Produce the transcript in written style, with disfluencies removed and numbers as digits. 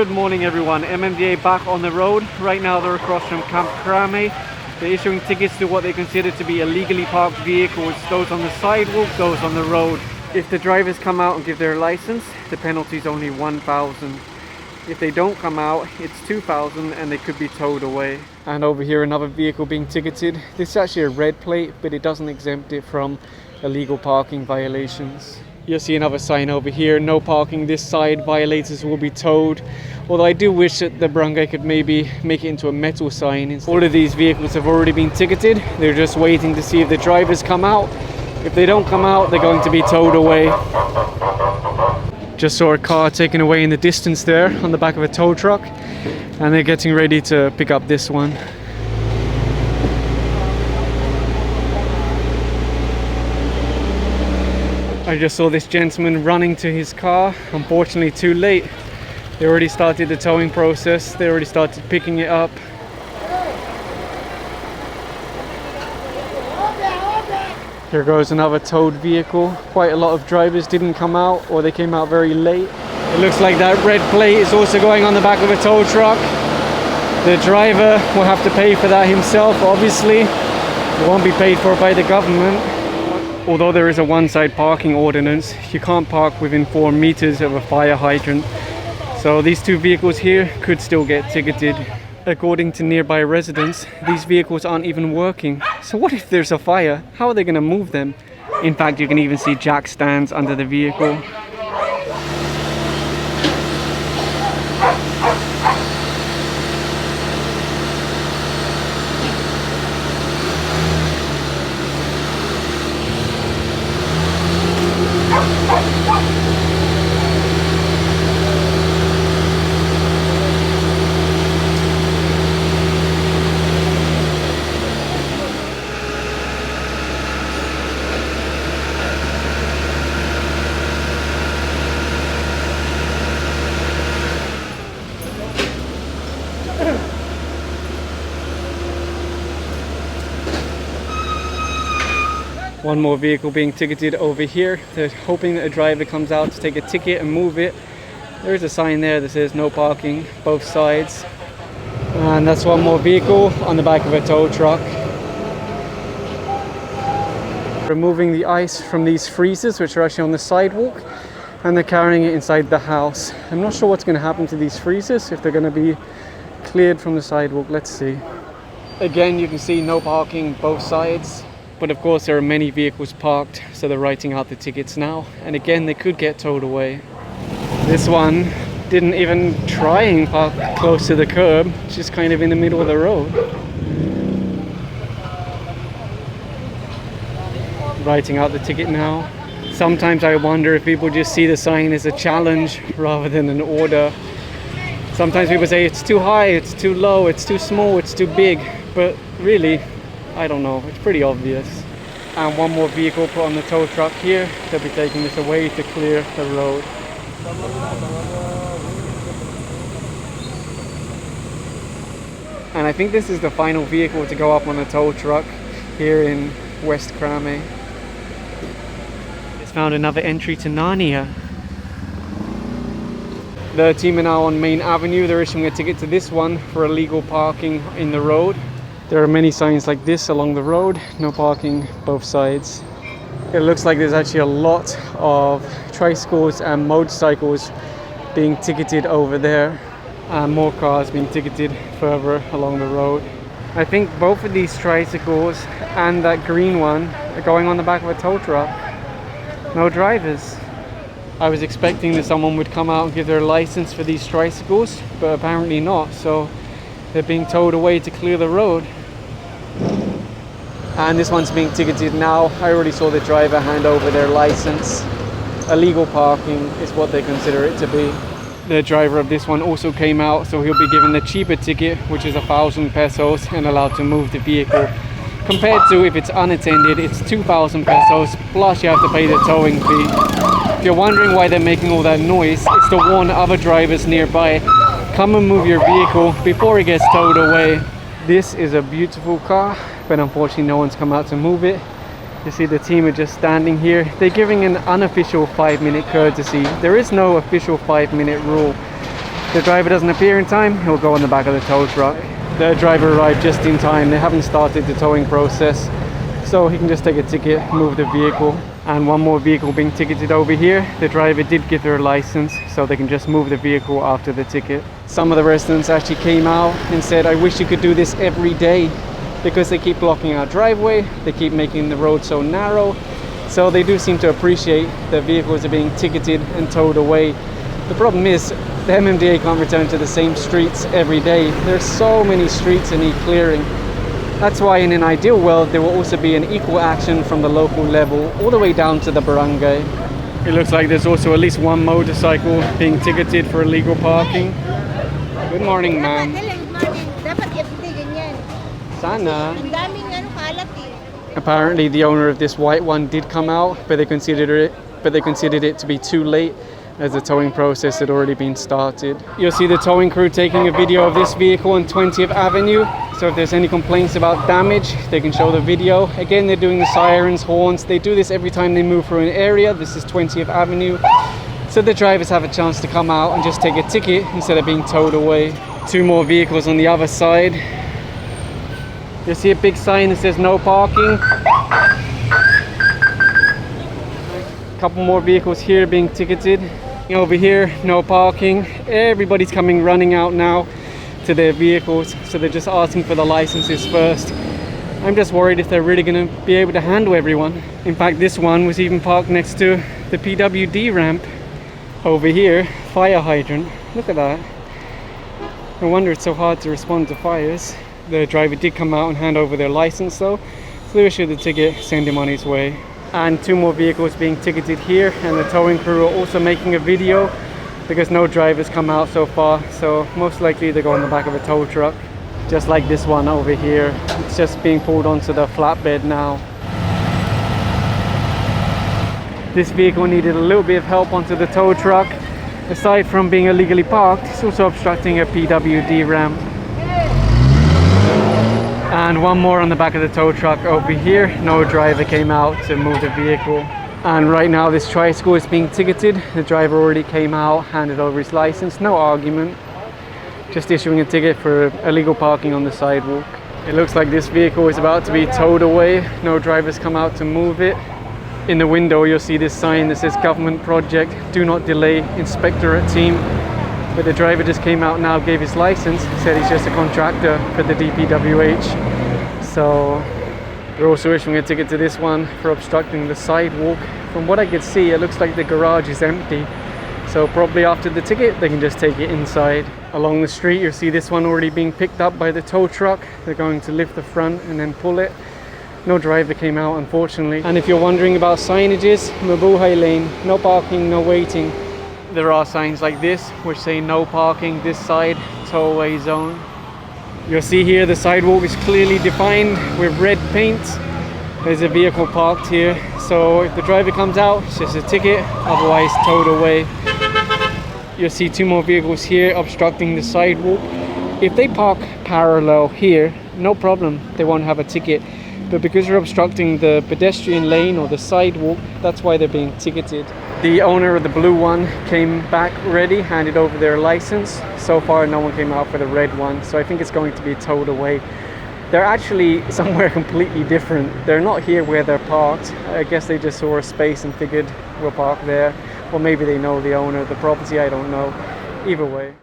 Good morning everyone, MMDA back on the road. Right now they're across from Camp Crame. They're issuing tickets to what they consider to be illegally parked vehicles, those on the sidewalk, those on the road. If the drivers come out and give their license, the penalty is only 1,000. If they don't come out, it's 2,000 and they could be towed away. And over here another vehicle being ticketed. This is actually a red plate, but it doesn't exempt it from illegal parking violations. You'll see another sign over here, no parking this side, violators will be towed. Although I do wish that the barangay could maybe make it into a metal sign. All of these vehicles have already been ticketed. They're just waiting to see if the drivers come out. If they don't come out, they're going to be towed away. Just saw a car taken away in the distance there on the back of a tow truck. And they're getting ready to pick up this one. I just saw this gentleman running to his car, unfortunately too late. They already started the towing process, they already started picking it up. Here goes another towed vehicle. Quite a lot of drivers didn't come out, or they came out very late. It looks like that red plate is also going on the back of a tow truck. The driver will have to pay for that himself, obviously. It won't be paid for by the government. Although there is a one-side parking ordinance, you can't park within 4 meters of a fire hydrant. So these two vehicles here could still get ticketed. According to nearby residents, these vehicles aren't even working. So what if there's a fire? How are they going to move them? In fact, you can even see jack stands under the vehicle. One more vehicle being ticketed over here. They're hoping that a driver comes out to take a ticket and move it. There is a sign there that says no parking, both sides. And that's one more vehicle on the back of a tow truck. Removing the ice from these freezers, which are actually on the sidewalk, and they're carrying it inside the house. I'm not sure what's going to happen to these freezers, if they're going to be cleared from the sidewalk. Let's see. Again, you can see no parking both sides. But of course there are many vehicles parked, so they're writing out the tickets now. And again, they could get towed away. This one didn't even try and park close to the curb, it's just kind of in the middle of the road. Writing out the ticket now. Sometimes I wonder if people just see the sign as a challenge rather than an order. Sometimes people say it's too high, it's too low, it's too small, it's too big. But really, I don't know, it's pretty obvious. And one more vehicle put on the tow truck here. They'll be taking this away to clear the road. And I think this is the final vehicle to go up on the tow truck here in West Crame. It's found another entry to Narnia. The team are now on Main Avenue. They're issuing a ticket to this one for illegal parking in the road. There are many signs like this along the road, no parking both sides. It looks like there's actually a lot of tricycles and motorcycles being ticketed over there, and more cars being ticketed further along the road. I think both of these tricycles and that green one are going on the back of a tow truck. No drivers. I was expecting that someone would come out and give their license for these tricycles, but apparently not, so they're being towed away to clear the road. And this one's being ticketed now. I already saw the driver hand over their license. Illegal parking is what they consider it to be. The driver of this one also came out, so he'll be given the cheaper ticket, which is 1,000 pesos, and allowed to move the vehicle. Compared to if it's unattended, it's 2,000 pesos, plus you have to pay the towing fee. If you're wondering why they're making all that noise, it's to warn other drivers nearby, come and move your vehicle before it gets towed away. This is a beautiful car, but unfortunately no one's come out to move it. You see the team are just standing here. They're giving an unofficial 5-minute courtesy. There is no official 5-minute rule. If the driver doesn't appear in time, he'll go on the back of the tow truck. The driver arrived just in time. They haven't started the towing process, so he can just take a ticket, move the vehicle. And one more vehicle being ticketed over here. The driver did give their license, so they can just move the vehicle after the ticket. Some of the residents actually came out and said, I wish you could do this every day, because they keep blocking our driveway, they keep making the road so narrow. So they do seem to appreciate the vehicles are being ticketed and towed away. The problem is, the MMDA can't return to the same streets every day. There's so many streets that need clearing. That's why in an ideal world, there will also be an equal action from the local level all the way down to the barangay. It looks like there's also at least one motorcycle being ticketed for illegal parking. Good morning, ma'am. Sana. Apparently the owner of this white one did come out, but they considered it to be too late, as the towing process had already been started. You'll see the towing crew taking a video of this vehicle on 20th Avenue. So if there's any complaints about damage, they can show the video. Again, they're doing the sirens, horns. They do this every time they move through an area. This is 20th Avenue. So the drivers have a chance to come out and just take a ticket instead of being towed away. Two more vehicles on the other side. You'll see a big sign that says no parking. A couple more vehicles here being ticketed. Over here, no parking. Everybody's coming running out now to their vehicles, so they're just asking for the licenses first. I'm just worried if they're really going to be able to handle everyone. In fact, this one was even parked next to the PWD ramp. Over here, fire hydrant. Look at that. No wonder it's so hard to respond to fires. The driver did come out and hand over their license though, so they issued the ticket, send him on his way. And two more vehicles being ticketed here, and the towing crew are also making a video because no drivers come out so far, so most likely they go on the back of a tow truck, just like this one over here. It's just being pulled onto the flatbed now. This vehicle needed a little bit of help onto the tow truck. Aside from being illegally parked, it's also obstructing a PWD ramp. And one more on the back of the tow truck over here. No driver came out to move the vehicle. And right now this tricycle is being ticketed. The driver already came out, handed over his license, no argument. Just issuing a ticket for illegal parking on the sidewalk. It looks like this vehicle is about to be towed away. No drivers come out to move it. In the window you'll see this sign that says government project, do not delay, inspectorate team. But the driver just came out now, gave his license, said he's just a contractor for the DPWH. So they're also issuing a ticket to this one for obstructing the sidewalk. From what I could see, it looks like the garage is empty. So probably after the ticket, they can just take it inside. Along the street, you'll see this one already being picked up by the tow truck. They're going to lift the front and then pull it. No driver came out, unfortunately. And if you're wondering about signages, Mabuhay Lane, no parking, no waiting. There are signs like this which say no parking this side, tow away zone. You'll see here the sidewalk is clearly defined with red paint. There's a vehicle parked here, so if the driver comes out, it's just a ticket, otherwise towed away. You'll see two more vehicles here obstructing the sidewalk. If they park parallel here, no problem, they won't have a ticket. But because they're obstructing the pedestrian lane or the sidewalk, that's why they're being ticketed. The owner of the blue one came back ready, handed over their license. So far no one came out for the red one, so I think it's going to be towed away. They're actually somewhere completely different. They're not here where they're parked. I guess they just saw a space and figured we'll park there. Or maybe they know the owner of the property, I don't know. Either way.